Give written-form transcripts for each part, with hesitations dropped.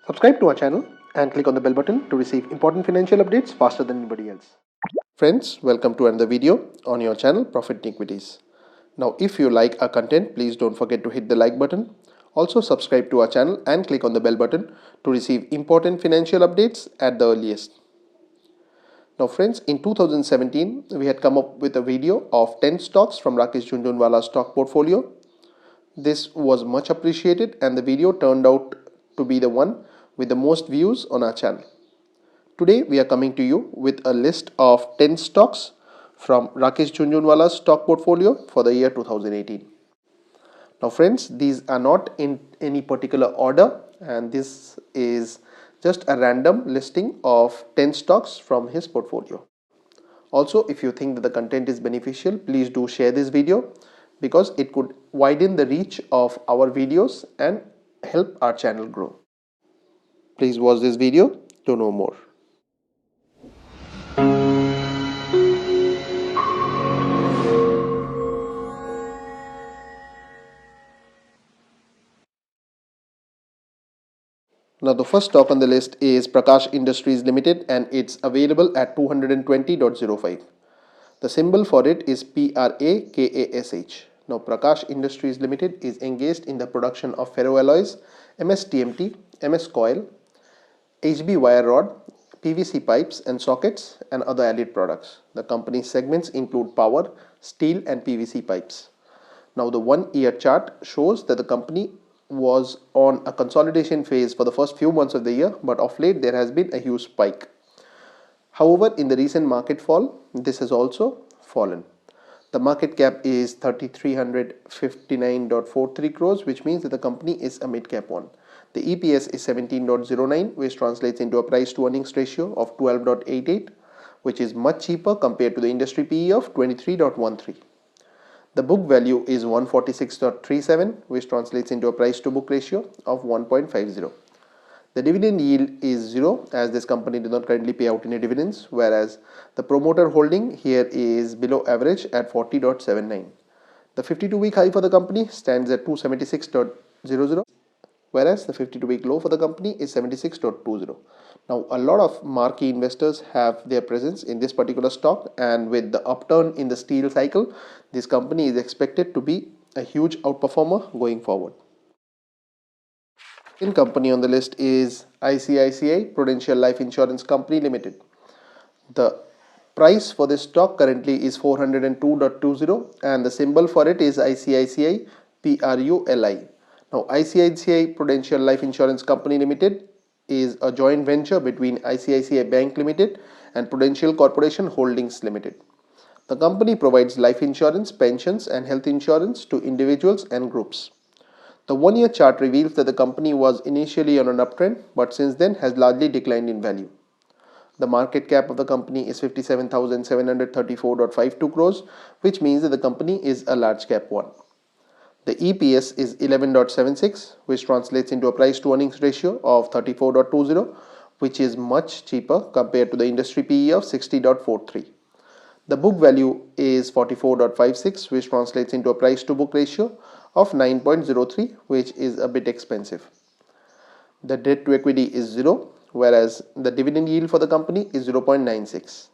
Subscribe to our channel and click on the bell button to receive important financial updates faster than anybody else. Friends, welcome to another video on your channel Profit in Equities. Now, if you like our content, please don't forget to hit the like button. Also, subscribe to our channel and click on the bell button to receive important financial updates at the earliest. Now, friends, in 2017, we had come up with a video of 10 stocks from Rakesh Jhunjhunwala's stock portfolio. This was much appreciated and the video turned out to be the one with the most views on our channel. Today we are coming to you with a list of 10 stocks from Rakesh Jhunjhunwala's stock portfolio for the year 2018. Now friends, these are not in any particular order and this is just a random listing of 10 stocks from his portfolio. Also, if you think that the content is beneficial, please do share this video because it could widen the reach of our videos and help our channel grow. Please watch this video to know more. Now the first stock on the list is Prakash Industries Limited and it's available at 220.05. The symbol for it is PRAKASH. Now Prakash Industries Limited is engaged in the production of ferroalloys, MS-TMT, MS coil, HB wire rod, PVC pipes and sockets and other allied products. The company's segments include power, steel and PVC pipes. Now the 1 year chart shows that the company was on a consolidation phase for the first few months of the year, but of late there has been a huge spike. However, in the recent market fall, this has also fallen. The market cap is 3,359.43 crores, which means that the company is a mid-cap one. The EPS is 17.09, which translates into a price to earnings ratio of 12.88, which is much cheaper compared to the industry PE of 23.13. The book value is 146.37, which translates into a price to book ratio of 1.50. The dividend yield is 0 as this company does not currently pay out any dividends, whereas the promoter holding here is below average at 40.79. The 52-week high for the company stands at 276.00, whereas the 52-week low for the company is 76.20. Now, a lot of marquee investors have their presence in this particular stock, and with the upturn in the steel cycle, this company is expected to be a huge outperformer going forward. The second company on the list is ICICI Prudential Life Insurance Company Limited. The price for this stock currently is 402.20 and the symbol for it is ICICI PRULI. Now, ICICI Prudential Life Insurance Company Limited is a joint venture between ICICI Bank Limited and Prudential Corporation Holdings Limited. The company provides life insurance, pensions and health insurance to individuals and groups. The 1 year chart reveals that the company was initially on an uptrend but since then has largely declined in value. The market cap of the company is 57,734.52 crores, which means that the company is a large cap one. The EPS is 11.76, which translates into a price to earnings ratio of 34.20, which is much cheaper compared to the industry PE of 60.43. The book value is 44.56, which translates into a price to book ratio of 9.03, which is a bit expensive. The debt to equity is 0, whereas the dividend yield for the company is 0.96.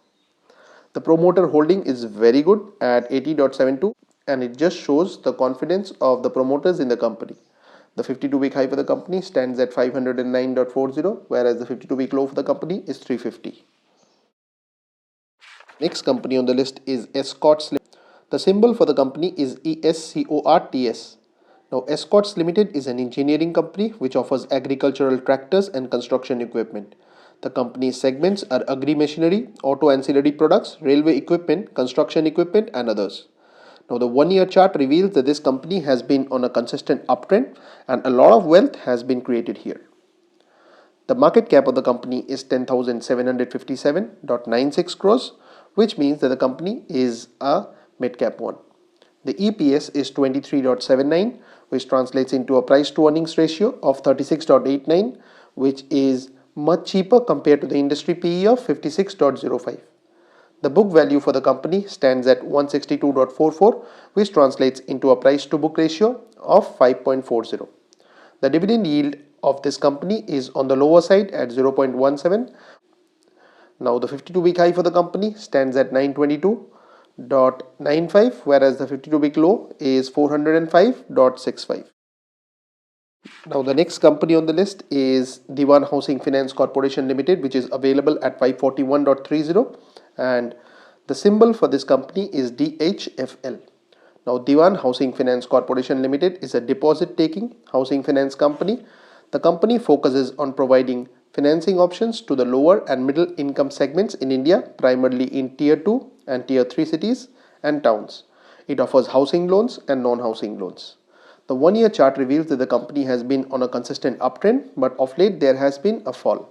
The promoter holding is very good at 80.72 and it just shows the confidence of the promoters in the company. The 52-week high for the company stands at 509.40, whereas the 52-week low for the company is 350. Next company on the list is Escorts Limited. The symbol for the company is ESCORTS. Now, Escorts Limited is an engineering company which offers agricultural tractors and construction equipment. The company's segments are agri machinery, auto ancillary products, railway equipment, construction equipment and others. Now, the 1 year chart reveals that this company has been on a consistent uptrend and a lot of wealth has been created here. The market cap of the company is 10,757.96 crores, which means that the company is a mid-cap one. The EPS is 23.79, which translates into a price to earnings ratio of 36.89, which is much cheaper compared to the industry PE of 56.05. The book value for the company stands at 162.44, which translates into a price to book ratio of 5.40. The dividend yield of this company is on the lower side at 0.17. Now the 52-week high for the company stands at 922.95, whereas the 52-week low is 405.65. Now the next company on the list is Dewan Housing Finance Corporation Limited, which is available at 541.30, and the symbol for this company is DHFL. Now Dewan Housing Finance Corporation Limited is a deposit taking housing finance company. The company focuses on providing financing options to the lower and middle income segments in India, primarily in tier 2 and tier 3 cities and towns. It offers housing loans and non-housing loans. The one-year chart reveals that the company has been on a consistent uptrend, but of late there has been a fall.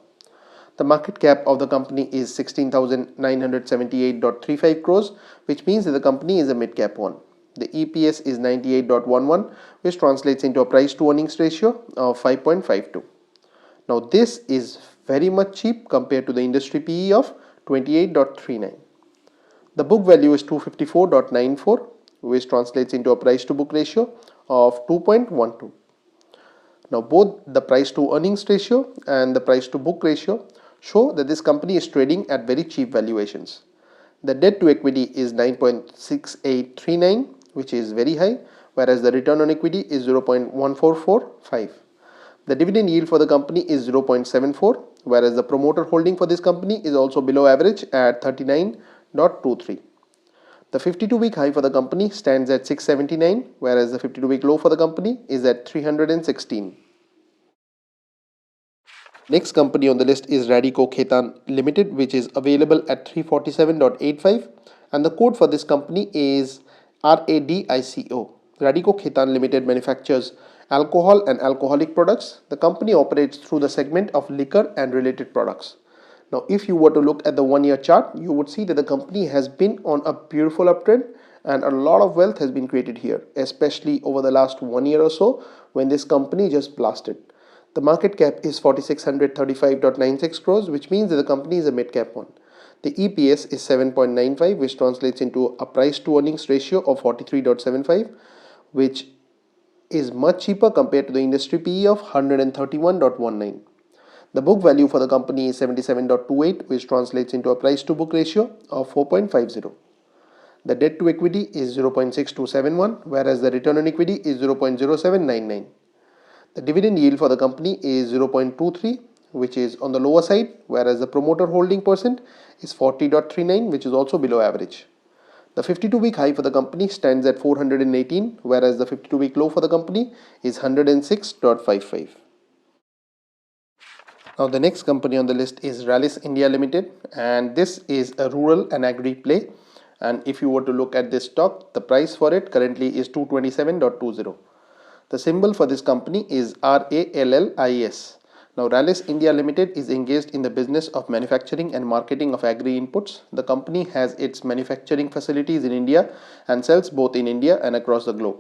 The market cap of the company is 16,978.35 crores, which means that the company is a mid-cap one. The EPS is 98.11, which translates into a price to earnings ratio of 5.52. Now this is very much cheap compared to the industry PE of 28.39. The book value is 254.94, which translates into a price to book ratio of 2.12. Now both the price to earnings ratio and the price to book ratio show that this company is trading at very cheap valuations. The debt to equity is 9.6839, which is very high, whereas the return on equity is 0.1445. The dividend yield for the company is 0.74, whereas the promoter holding for this company is also below average at 39.23. The 52-week high for the company stands at 679, whereas the 52-week low for the company is at 316. Next company on the list is Radico Khaitan Limited, which is available at 347.85, and the code for this company is RADICO. Radico Khaitan Limited manufactures alcohol and alcoholic products. The company operates through the segment of liquor and related products. Now, if you were to look at the one-year chart, you would see that the company has been on a beautiful uptrend and a lot of wealth has been created here, especially over the last 1 year or so when this company just blasted. The market cap is 4635.96 crores, which means that the company is a mid-cap one. The EPS is 7.95, which translates into a price to earnings ratio of 43.75, which is much cheaper compared to the industry PE of 131.19. The book value for the company is 77.28, which translates into a price to book ratio of 4.50. The debt to equity is 0.6271, whereas the return on equity is 0.0799. The dividend yield for the company is 0.23, which is on the lower side, whereas the promoter holding percent is 40.39, which is also below average. The 52-week high for the company stands at 418, whereas the 52-week low for the company is 106.55. Now the next company on the list is Rallis India Limited, and this is a rural and agri play. And if you were to look at this stock, the price for it currently is 227.20. The symbol for this company is RALLIS. Now Rallis India Limited is engaged in the business of manufacturing and marketing of agri inputs. The company has its manufacturing facilities in India and sells both in India and across the globe.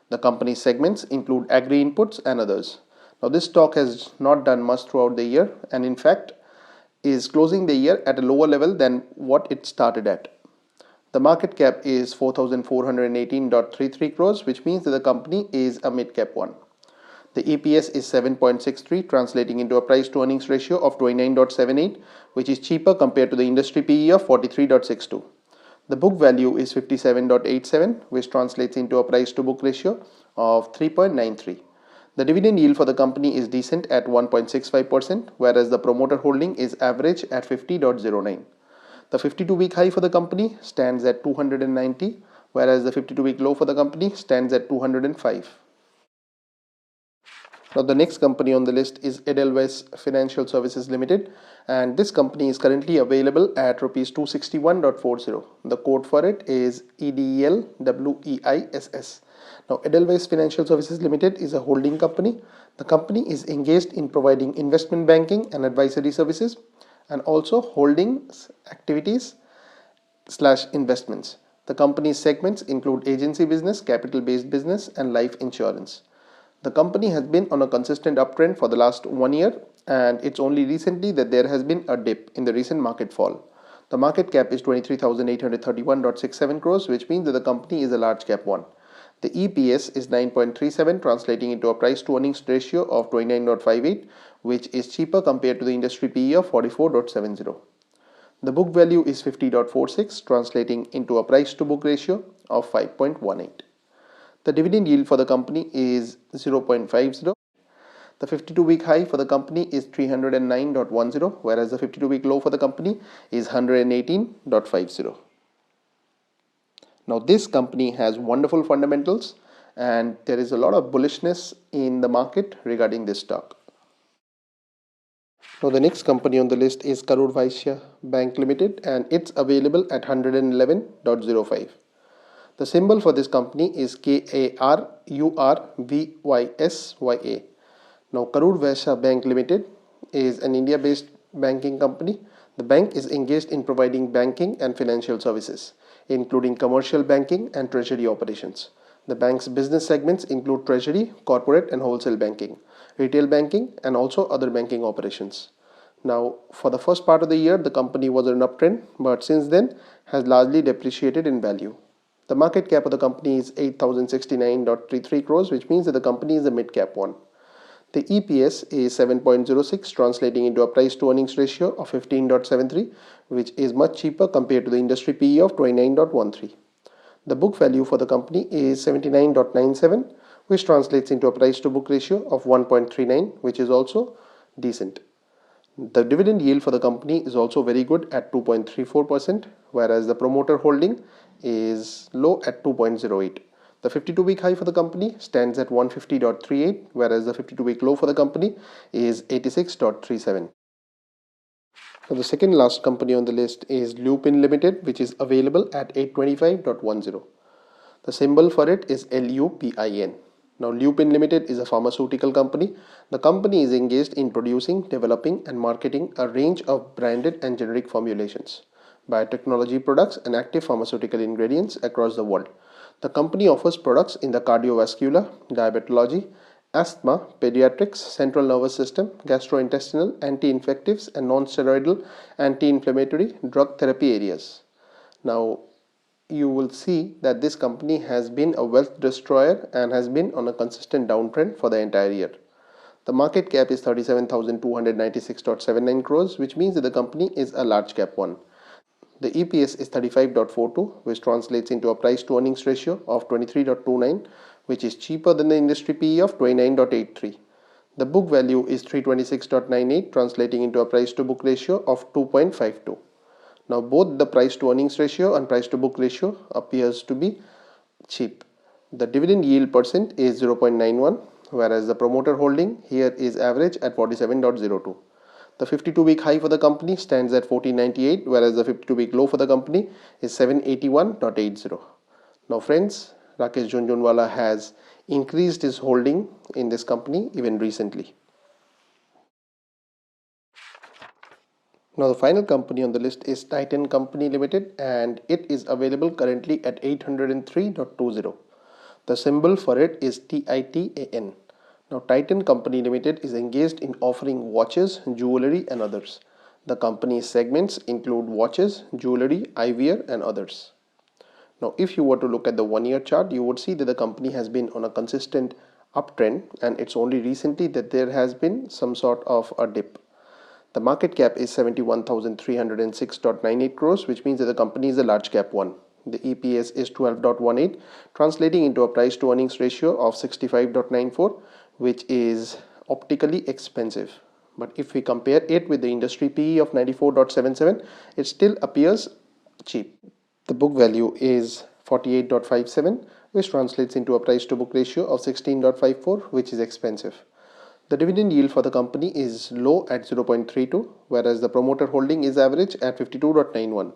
The company's segments include agri inputs and others. Now this stock has not done much throughout the year and in fact is closing the year at a lower level than what it started at. The market cap is 4,418.33 crores, which means that the company is a mid-cap one. The EPS is 7.63, translating into a price to earnings ratio of 29.78, which is cheaper compared to the industry PE of 43.62. The book value is 57.87, which translates into a price to book ratio of 3.93. The dividend yield for the company is decent at 1.65%, whereas the promoter holding is average at 50.09. The 52-week high for the company stands at 290, whereas the 52-week low for the company stands at 205. Now the next company on the list is Edelweiss Financial Services Limited, and this company is currently available at rupees 261.40. The code for it is EDELWEISS. Now Edelweiss Financial Services Limited is a holding company. The company is engaged in providing investment banking and advisory services and also holdings activities / investments. The company's segments include agency business, capital-based business, and life insurance. The company has been on a consistent uptrend for the last 1 year, and it's only recently that there has been a dip in the recent market fall. The market cap is 23,831.67 crores, which means that the company is a large cap one. The EPS is 9.37, translating into a price to earnings ratio of 29.58, which is cheaper compared to the industry PE of 44.70. The book value is 50.46, translating into a price to book ratio of 5.18. The dividend yield for the company is 0.50. The 52-week high for the company is 309.10, whereas the 52-week low for the company is 118.50. Now this company has wonderful fundamentals and there is a lot of bullishness in the market regarding this stock. Now the next company on the list is Karur Vysya Bank Limited and it's available at 111.05. The symbol for this company is KARURVYSYA. Now Karur Vysya Bank Limited is an India-based banking company. The bank is engaged in providing banking and financial services, including commercial banking and treasury operations. The bank's business segments include treasury, corporate and wholesale banking, retail banking and also other banking operations. Now, for the first part of the year, the company was on an uptrend, but since then has largely depreciated in value. The market cap of the company is 8,069.33 crores, which means that the company is a mid-cap one. The EPS is 7.06, translating into a price to earnings ratio of 15.73, which is much cheaper compared to the industry PE of 29.13. The book value for the company is 79.97, which translates into a price to book ratio of 1.39, which is also decent. The dividend yield for the company is also very good at 2.34%, whereas the promoter holding is low at 2.08. The 52-week high for the company stands at 150.38, whereas the 52-week low for the company is 86.37. So the second last company on the list is Lupin Limited, which is available at 825.10. The symbol for it is LUPIN. Now Lupin Limited is a pharmaceutical company. The company is engaged in producing, developing and marketing a range of branded and generic formulations, biotechnology products and active pharmaceutical ingredients across the world. The company offers products in the cardiovascular, diabetology, asthma, pediatrics, central nervous system, gastrointestinal, anti-infectives and non-steroidal anti-inflammatory drug therapy areas. Now you will see that this company has been a wealth destroyer and has been on a consistent downtrend for the entire year. The market cap is 37,296.79 crores, which means that the company is a large cap one. The EPS is 35.42, which translates into a price to earnings ratio of 23.29, which is cheaper than the industry PE of 29.83. The book value is 326.98, translating into a price to book ratio of 2.52. Now both the price to earnings ratio and price to book ratio appears to be cheap. The dividend yield percent is 0.91, whereas the promoter holding here is average at 47.02. The 52-week high for the company stands at 1498, whereas the 52-week low for the company is 781.80. Now friends, Rakesh Jhunjhunwala has increased his holding in this company even recently. Now the final company on the list is Titan Company Limited and it is available currently at 803.20. The symbol for it is TITAN. Now Titan Company Limited is engaged in offering watches, jewelry and others. The company's segments include watches, jewelry, eyewear and others. Now if you were to look at the 1-year chart, you would see that the company has been on a consistent uptrend and it's only recently that there has been some sort of a dip. The market cap is 71,306.98 crores, which means that the company is a large cap one. The EPS is 12.18, translating into a price to earnings ratio of 65.94, which is optically expensive. But if we compare it with the industry PE of 94.77, it still appears cheap. The book value is 48.57, which translates into a price to book ratio of 16.54, which is expensive. The dividend yield for the company is low at 0.32, whereas the promoter holding is average at 52.91.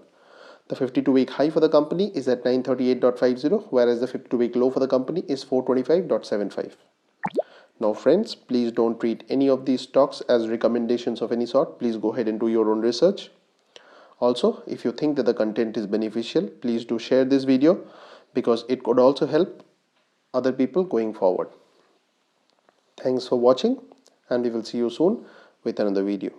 The 52-week high for the company is at 938.50, whereas the 52-week low for the company is 425.75. Now friends, please don't treat any of these stocks as recommendations of any sort. Please go ahead and do your own research. Also, if you think that the content is beneficial, please do share this video because it could also help other people going forward. Thanks for watching and we will see you soon with another video.